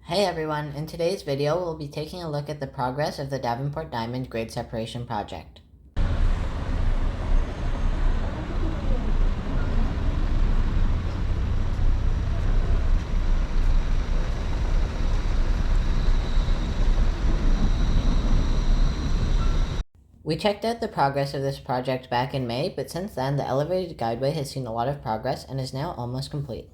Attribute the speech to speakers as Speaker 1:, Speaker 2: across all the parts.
Speaker 1: Hey everyone, in today's video we'll be taking a look at the progress of the Davenport Diamond grade separation project. We checked out the progress of this project back in May, but since then the elevated guideway has seen a lot of progress and is now almost complete.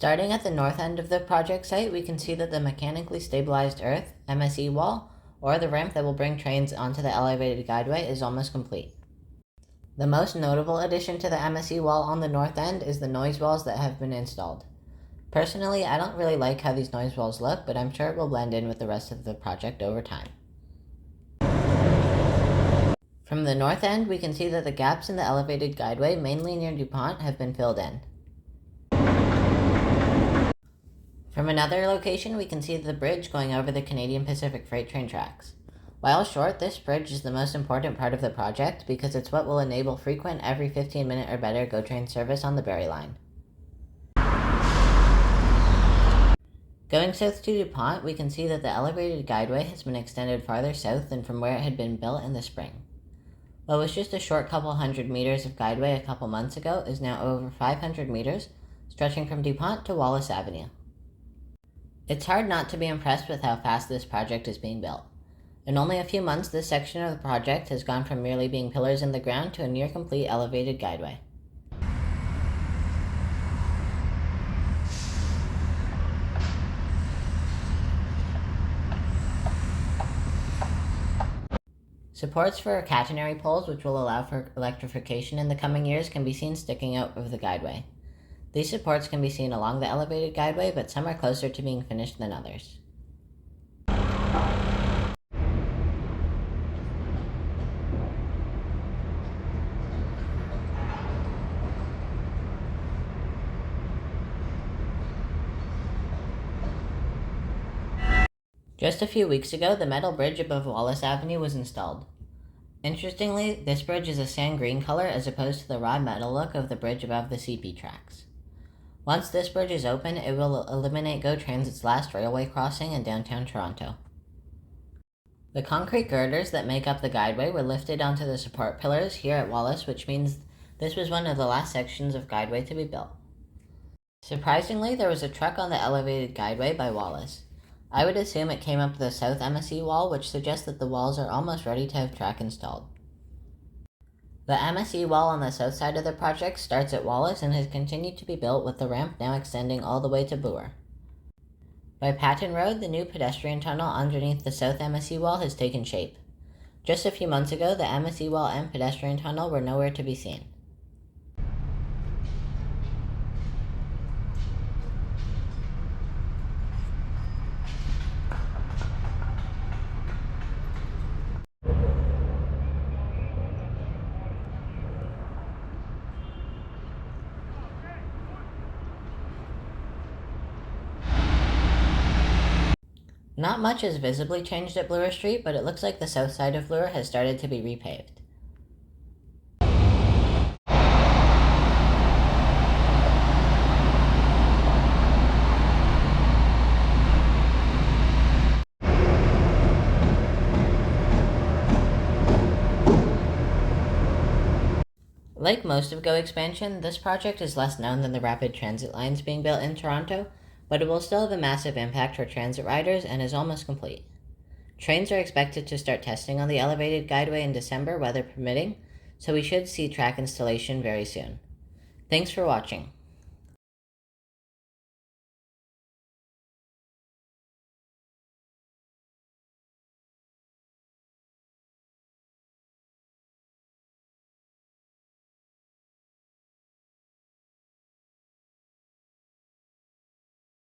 Speaker 1: Starting at the north end of the project site, we can see that the mechanically stabilized earth, MSE wall, or the ramp that will bring trains onto the elevated guideway is almost complete. The most notable addition to the MSE wall on the north end is the noise walls that have been installed. Personally, I don't really like how these noise walls look, but I'm sure it will blend in with the rest of the project over time. From the north end, we can see that the gaps in the elevated guideway, mainly near DuPont, have been filled in. From another location, we can see the bridge going over the Canadian Pacific freight train tracks. While short, this bridge is the most important part of the project because it's what will enable frequent every 15-minute or better GO train service on the Barrie line. Going south to DuPont, we can see that the elevated guideway has been extended farther south than from where it had been built in the spring. What was just a short couple hundred meters of guideway a couple months ago is now over 500 meters, stretching from DuPont to Wallace Avenue. It's hard not to be impressed with how fast this project is being built. In only a few months, this section of the project has gone from merely being pillars in the ground to a near-complete elevated guideway. Supports for catenary poles, which will allow for electrification in the coming years, can be seen sticking out of the guideway. These supports can be seen along the elevated guideway, but some are closer to being finished than others. Just a few weeks ago, the metal bridge above Wallace Avenue was installed. Interestingly, this bridge is a sand green color as opposed to the raw metal look of the bridge above the CP tracks. Once this bridge is open, it will eliminate GO Transit's last railway crossing in downtown Toronto. The concrete girders that make up the guideway were lifted onto the support pillars here at Wallace, which means this was one of the last sections of guideway to be built. Surprisingly, there was a truck on the elevated guideway by Wallace. I would assume it came up the south MSE wall, which suggests that the walls are almost ready to have track installed. The MSE wall on the south side of the project starts at Wallace and has continued to be built, with the ramp now extending all the way to Bloor. By Patton Road, the new pedestrian tunnel underneath the south MSE wall has taken shape. Just a few months ago, the MSE wall and pedestrian tunnel were nowhere to be seen. Not much has visibly changed at Bloor Street, but it looks like the south side of Bloor has started to be repaved. Like most of GO expansion, this project is less known than the rapid transit lines being built in Toronto, but it will still have a massive impact for transit riders and is almost complete. Trains are expected to start testing on the elevated guideway in December, weather permitting, so we should see track installation very soon. Thanks for watching.